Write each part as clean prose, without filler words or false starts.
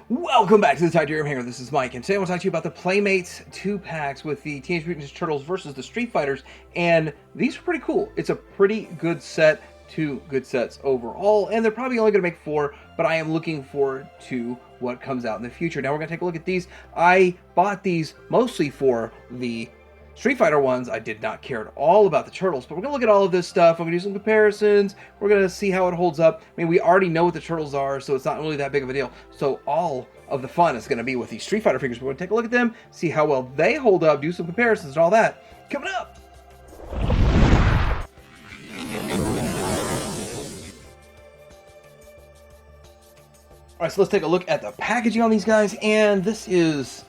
Welcome back to the Titanium Hanger. This is Mike, and today I want to talk to you about the Playmates 2-packs with the Teenage Mutant Ninja Turtles versus the Street Fighters, and these are pretty cool. It's a pretty good set, 2 good sets overall, and they're probably only going to make 4, but I am looking forward to what comes out in the future. Now we're going to take a look at these. I bought these mostly for the Street Fighter ones. I did not care at all about the Turtles, but we're going to look at all of this stuff. I'm going to do some comparisons. We're going to see how it holds up. I mean, we already know what the Turtles are, so it's not really that big of a deal. So all of the fun is going to be with these Street Fighter figures. We're going to take a look at them, see how well they hold up, do some comparisons and all that. Coming up! Alright, so let's take a look at the packaging on these guys, and this is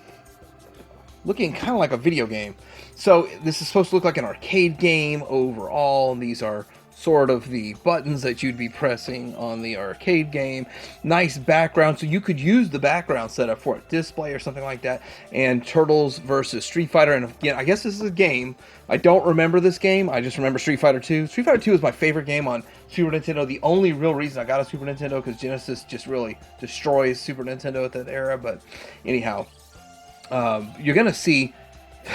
looking kind of like a video game. So this is supposed to look like an arcade game overall, and these are sort of the buttons that you'd be pressing on the arcade game. Nice background, so you could use the background setup for a display or something like that. And Turtles versus Street Fighter, and again, I guess this is a game. I don't remember this game, I just remember Street Fighter 2. Street Fighter 2 is my favorite game on Super Nintendo. The only real reason I got a Super Nintendo, because Genesis just really destroys Super Nintendo at that era. But anyhow, you're gonna see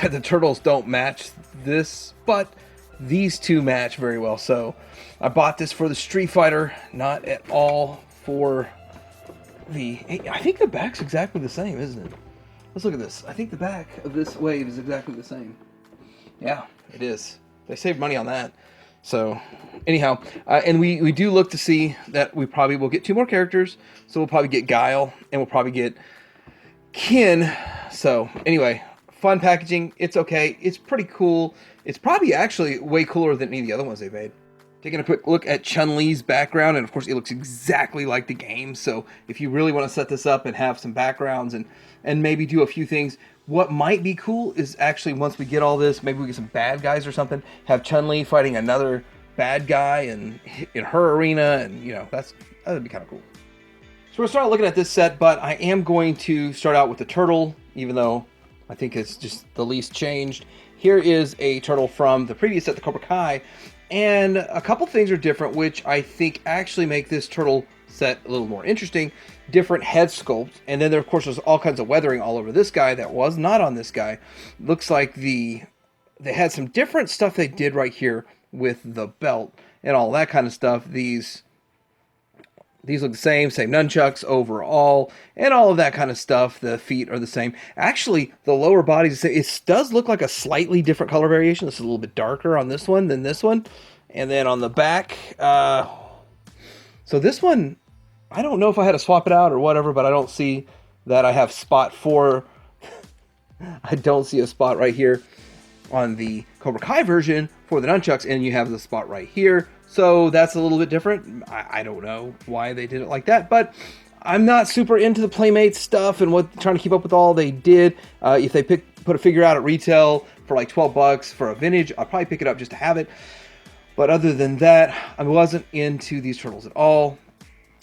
that the Turtles don't match this, but these two match very well. So I bought this for the Street Fighter, not at all for the... I think the back's exactly the same, isn't it? Let's look at this. I think the back of this wave is exactly the same. Yeah, it is. They saved money on that. So anyhow, and we do look to see that we probably will get 2 more characters. So we'll probably get Guile, and we'll probably get Kin. So anyway, fun packaging. It's okay. It's pretty cool. It's probably actually way cooler than any of the other ones they've made. Taking a quick look at Chun-Li's background, and of course it looks exactly like the game. So if you really want to set this up and have some backgrounds and maybe do a few things, what might be cool is actually once we get all this, maybe we get some bad guys or something, have Chun-Li fighting another bad guy in her arena, and you know, that'd be kind of cool. So we're start looking at this set, but I am going to start out with the turtle, even though I think it's just the least changed. Here is a turtle from the previous set, the Cobra Kai, and a couple things are different, which I think actually make this turtle set a little more interesting. Different head sculpt, and then there, of course, there's all kinds of weathering all over this guy that was not on this guy. Looks like they had some different stuff they did right here with the belt and all that kind of stuff. These look the same nunchucks overall, and all of that kind of stuff. The feet are the same. Actually, the lower body is the same. It does look like a slightly different color variation. This is a little bit darker on this one than this one. And then on the back, so this one, I don't know if I had to swap it out or whatever, but I don't see that I have spot 4. I don't see a spot right here on the Cobra Kai version for the nunchucks, and you have the spot right here. So that's a little bit different. I don't know why they did it like that, but I'm not super into the Playmates stuff and trying to keep up with all they did. If they put a figure out at retail for like $12 for a vintage, I'll probably pick it up just to have it. But other than that, I wasn't into these turtles at all.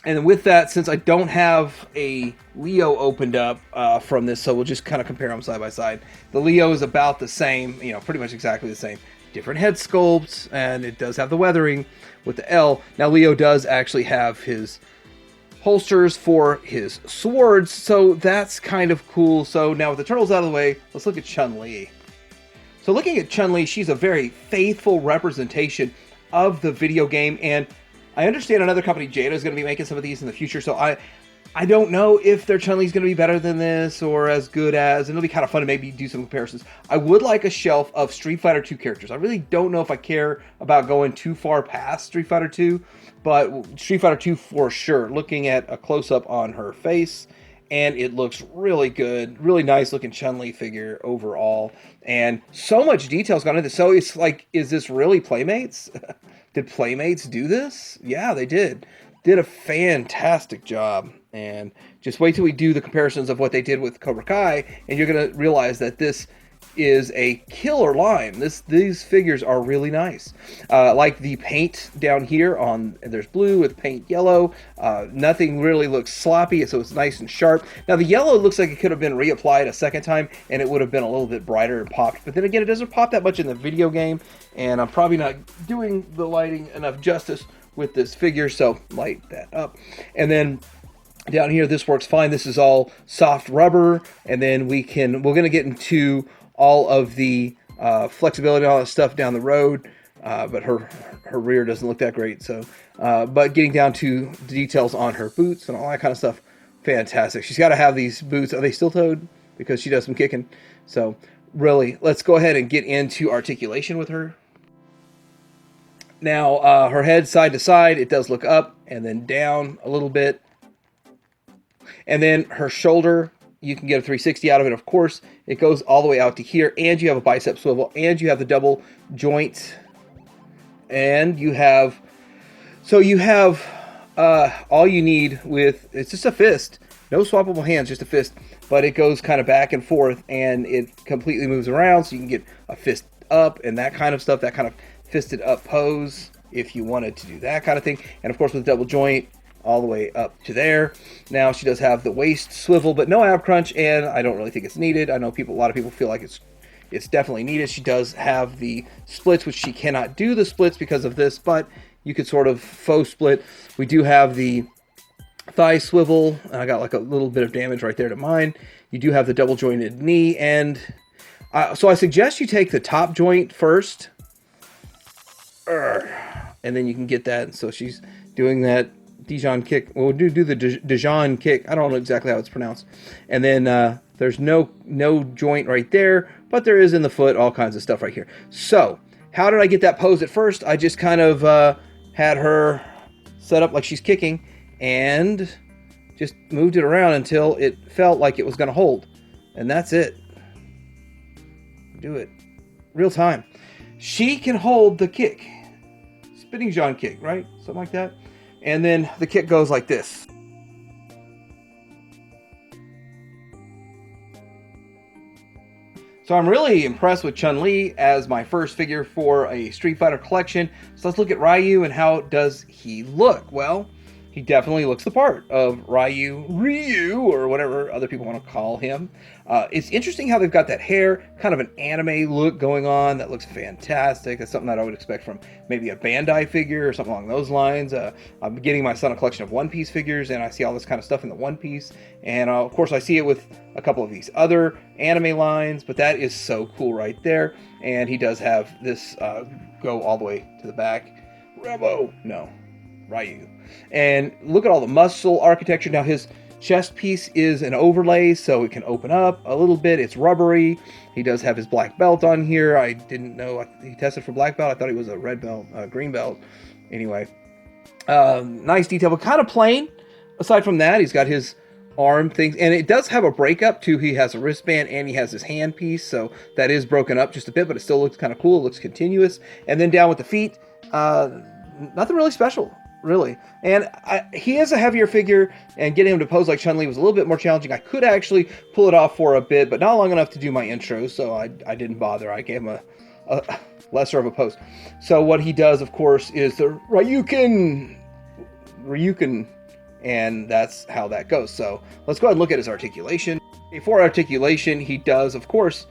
And then with that, since I don't have a Leo opened up from this, so we'll just kind of compare them side by side. The Leo is about the same, you know, pretty much exactly the same. Different head sculpts, and it does have the weathering with the L. Now Leo does actually have his holsters for his swords, so that's kind of cool. So now with the turtles out of the way, let's look at Chun-Li. So looking at Chun-Li, she's a very faithful representation of the video game, and I understand another company, Jada, is going to be making some of these in the future, so I don't know if their Chun-Li's going to be better than this or as good as, and it'll be kind of fun to maybe do some comparisons. I would like a shelf of Street Fighter 2 characters. I really don't know if I care about going too far past Street Fighter 2, but Street Fighter 2 for sure. Looking at a close-up on her face, and it looks really good. Really nice looking Chun-Li figure overall, and so much detail's gone into this. So it's like, is this really Playmates? Did Playmates do this? Yeah, they did. Did a fantastic job. And just wait till we do the comparisons of what they did with Cobra Kai, and you're going to realize that this is a killer line. These figures are really nice. Like the paint down here, there's blue with paint yellow. Nothing really looks sloppy, so it's nice and sharp. Now the yellow looks like it could have been reapplied a second time, and it would have been a little bit brighter and popped. But then again, it doesn't pop that much in the video game, and I'm probably not doing the lighting enough justice with this figure, so light that up. And then Down here, this works fine. This is all soft rubber, and then we're going to get into all of the flexibility and all that stuff down the road. But her rear doesn't look that great. So, but getting down to the details on her boots and all that kind of stuff, fantastic. She's got to have these boots. Are they steel-toed? Because she does some kicking. So, really, let's go ahead and get into articulation with her. Now, her head side to side, it does look up and then down a little bit. And then her shoulder, you can get a 360 out of it, of course. It goes all the way out to here, and you have a bicep swivel, and you have the double joint, and you have... So you have all you need with... It's just a fist. No swappable hands, just a fist. But it goes kind of back and forth, and it completely moves around, so you can get a fist up and that kind of stuff, that kind of fisted up pose, if you wanted to do that kind of thing. And, of course, with double joint, all the way up to there. Now she does have the waist swivel, but no ab crunch, and I don't really think it's needed. I know a lot of people feel like it's definitely needed. She does have the splits, which she cannot do the splits because of this, but you could sort of faux split. We do have the thigh swivel. I got like a little bit of damage right there to mine. You do have the double jointed knee, and so I suggest you take the top joint first, and then you can get that. So she's doing that Dijon kick. We'll do the Dijon kick. I don't know exactly how it's pronounced. And then there's no joint right there, but there is in the foot, all kinds of stuff right here. So how did I get that pose at first? I just kind of had her set up like she's kicking and just moved it around until it felt like it was going to hold. And that's it. Do it. Real time. She can hold the kick. Spinning John kick, right? Something like that. And then the kick goes like this. So I'm really impressed with Chun-Li as my first figure for a Street Fighter collection. So let's look at Ryu and how does he look? Well, he definitely looks the part of Ryu, or whatever other people want to call him. It's interesting how they've got that hair, kind of an anime look going on. That looks fantastic. That's something that I would expect from maybe a Bandai figure or something along those lines. I'm getting my son a collection of One Piece figures, and I see all this kind of stuff in the One Piece. And of course, I see it with a couple of these other anime lines, but that is so cool right there. And he does have this go all the way to the back. Ryu. And look at all the muscle architecture. Now his chest piece is an overlay, so it can open up a little bit. It's rubbery. He does have his black belt on here. I didn't know he tested for black belt. I thought he was a red belt, green belt. Anyway, nice detail, but kind of plain. Aside from that, he's got his arm things, and it does have a breakup too. He has a wristband and he has his hand piece, so that is broken up just a bit, but it still looks kind of cool. It looks continuous. And then down with the feet, nothing really special. Really. And he is a heavier figure, and getting him to pose like Chun-Li was a little bit more challenging. I could actually pull it off for a bit, but not long enough to do my intro, so I didn't bother. I gave him a lesser of a pose. So what he does, of course, is the Ryukin, and that's how that goes. So let's go ahead and look at his articulation. For articulation, he does, of course,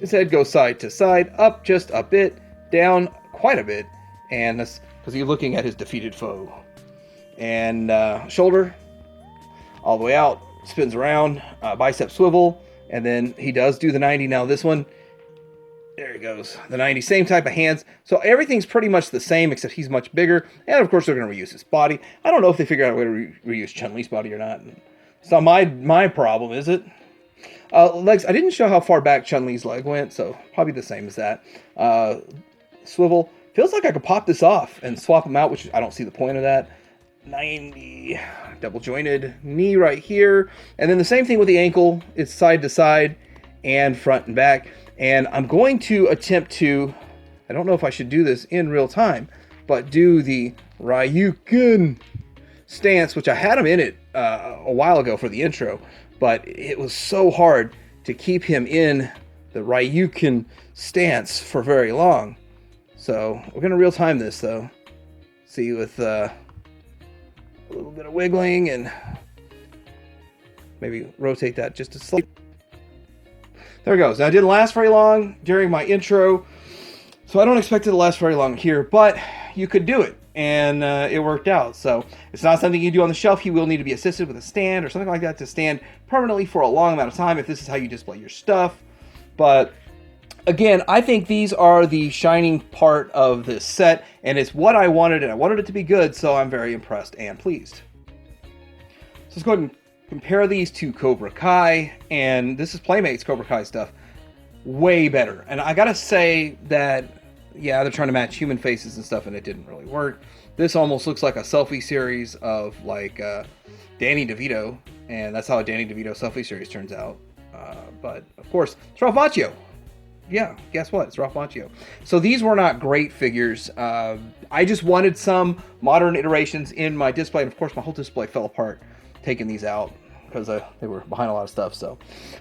his head goes side to side, up just a bit, down quite a bit, and that's because you're looking at his defeated foe. And shoulder, all the way out, spins around, bicep swivel, and then he does do the 90. Now this one, there he goes, the 90, same type of hands. So everything's pretty much the same, except he's much bigger. And of course, they're going to reuse his body. I don't know if they figure out a way to reuse Chun-Li's body or not. It's not my problem, is it? Legs, I didn't show how far back Chun-Li's leg went, so probably the same as that. Swivel. Feels like I could pop this off and swap them out, which I don't see the point of that. 90, double jointed knee right here. And then the same thing with the ankle. It's side to side and front and back. And I'm going to attempt to, I don't know if I should do this in real time, but do the Ryukin stance, which I had him in it a while ago for the intro, but it was so hard to keep him in the Ryukin stance for very long. So we're going to real time this though. See, with a little bit of wiggling and maybe rotate that just a slight. There it goes. Now it didn't last very long during my intro, so I don't expect it to last very long here, but you could do it. and it worked out. So it's not something you do on the shelf. You will need to be assisted with a stand or something like that to stand permanently for a long amount of time if this is how you display your stuff. But again, I think these are the shining part of this set, and it's what I wanted, and I wanted it to be good, so I'm very impressed and pleased. So let's go ahead and compare these to Cobra Kai, and this is Playmates Cobra Kai stuff. Way better. And I gotta say that, yeah, they're trying to match human faces and stuff, and it didn't really work. This almost looks like a selfie series of, like, Danny DeVito, and that's how a Danny DeVito selfie series turns out. But, of course, it's Ralph Macchio. Yeah, guess what? It's Ralph Macchio. So these were not great figures. I just wanted some modern iterations in my display, and of course my whole display fell apart taking these out because they were behind a lot of stuff. So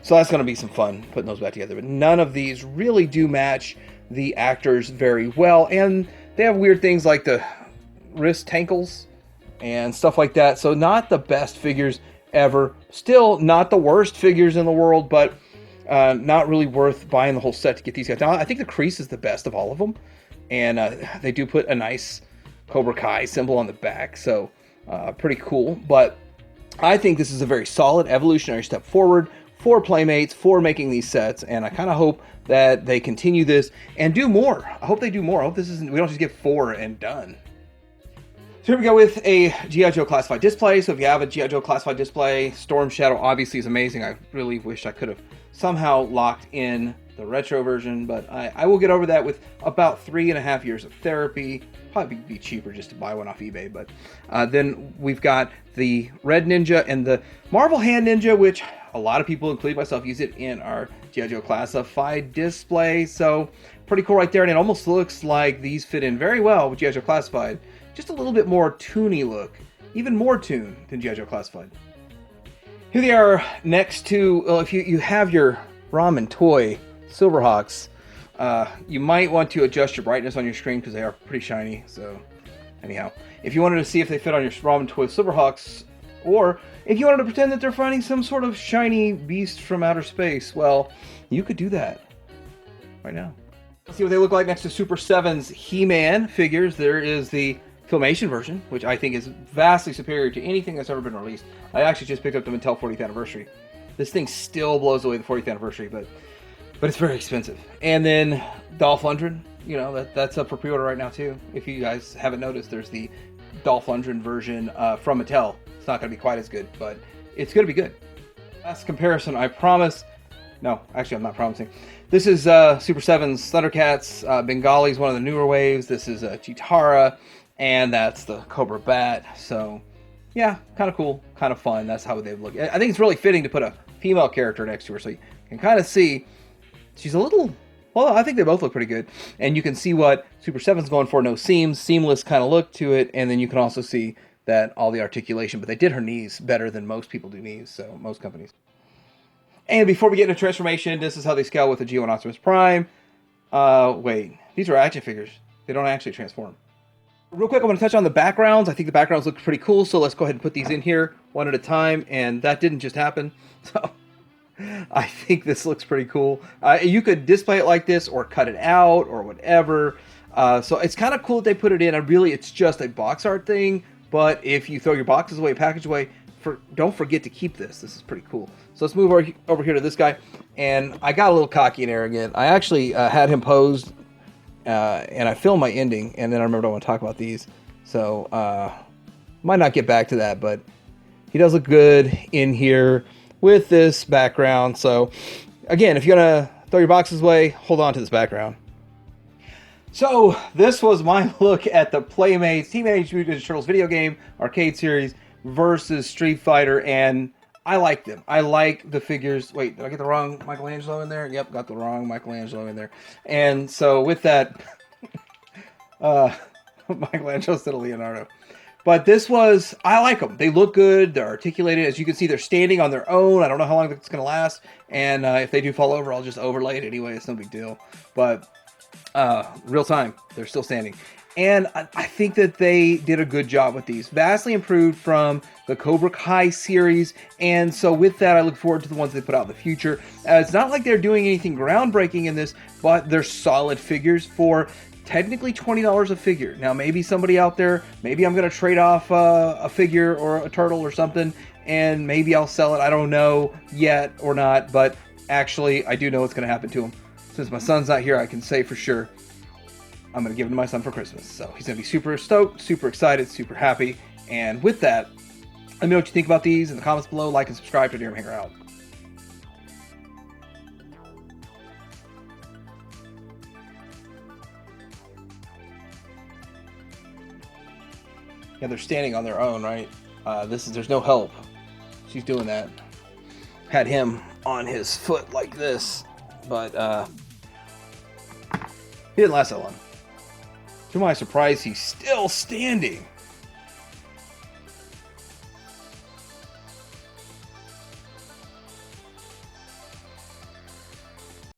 that's going to be some fun putting those back together. But none of these really do match the actors very well, and they have weird things like the wrist tankles and stuff like that. So not the best figures ever. Still not the worst figures in the world, but not really worth buying the whole set to get these guys. Now, I think the crease is the best of all of them, and they do put a nice Cobra Kai symbol on the back, so pretty cool. But I think this is a very solid evolutionary step forward for Playmates, for making these sets, and I kind of hope that they continue this and do more. I hope they do more. I hope this isn't, we don't just get 4 and done. So here we go with a G.I. Joe classified display. So if you have a G.I. Joe classified display, Storm Shadow obviously is amazing. I really wish I could have somehow locked in the retro version, but I will get over that with about 3.5 years of therapy. Probably be cheaper just to buy one off eBay. But then we've got the Red Ninja and the Marvel Hand Ninja, which a lot of people, including myself, use it in our G.I. Joe classified display. So pretty cool right there, and it almost looks like these fit in very well with G.I. Joe classified. Just a little bit more toony look, even more toon than G.I. Joe classified. Here they are next to, well, if you have your ramen toy Silverhawks, you might want to adjust your brightness on your screen because they are pretty shiny. So anyhow, if you wanted to see if they fit on your ramen toy Silverhawks, or if you wanted to pretend that they're finding some sort of shiny beast from outer space, well, you could do that right now. Let's see what they look like next to Super 7's He-Man figures. There is the Filmation version, which I think is vastly superior to anything that's ever been released. I actually just picked up the Mattel 40th anniversary. This thing still blows away the 40th anniversary, but it's very expensive. And then Dolph Lundgren, you know, that's up for pre-order right now too. If you guys haven't noticed, there's the Dolph Lundgren version from Mattel. It's not going to be quite as good, but it's going to be good. Last comparison, I promise. No, actually, I'm not promising. This is Super 7's Thundercats. Bengali's one of the newer waves. This is Chitara. And that's the Cobra Bat. So, yeah, kind of cool, kind of fun. That's how they look. I think it's really fitting to put a female character next to her, so you can kind of see she's a little. Well, I think they both look pretty good, and you can see what Super 7's going for. No seams, seamless kind of look to it, and then you can also see that all the articulation. But they did her knees better than most people do knees, so most companies. And before we get into transformation, this is how they scale with the G1 Optimus Prime. Wait, these are action figures. They don't actually transform. Real quick, I want to touch on the backgrounds. I think the backgrounds look pretty cool, so let's go ahead and put these in here one at a time, and that didn't just happen. So I think this looks pretty cool. You could display it like this or cut it out or whatever. So it's kind of cool that they put it in. And really, it's just a box art thing, but if you throw your boxes away, package away, don't forget to keep this. This is pretty cool. So let's move over here to this guy, and I got a little cocky and arrogant. I actually had him posed. And I filmed my ending, and then I remembered I want to talk about these. So, might not get back to that, but he does look good in here with this background. So, again, if you're going to throw your boxes away, hold on to this background. So, this was my look at the Playmates Teenage Mutant Ninja Turtles video game arcade series versus Street Fighter, and I like them. I like the figures. Wait, did I get the wrong Michelangelo in there? Yep, got the wrong Michelangelo in there. And so with that, Michelangelo instead of Leonardo. But this was, I like them. They look good. They're articulated. As you can see, they're standing on their own. I don't know how long it's going to last. And if they do fall over, I'll just overlay it anyway. It's no big deal. But real time, they're still standing. And I think that they did a good job with these. Vastly improved from the Cobra Kai series. And so with that, I look forward to the ones they put out in the future. It's not like they're doing anything groundbreaking in this, but they're solid figures for technically $20 a figure. Now, maybe somebody out there, maybe I'm going to trade off a figure or a turtle or something, and maybe I'll sell it. I don't know yet or not, but actually, I do know what's going to happen to him. Since my son's not here, I can say for sure I'm going to give him to my son for Christmas. So he's going to be super stoked, super excited, super happy. And with that, let me know what you think about these in the comments below. Like and subscribe to Dear Hanger out. Yeah, they're standing on their own, right? There's no help. She's doing that. Had him on his foot like this, but he didn't last that long. To my surprise, he's still standing.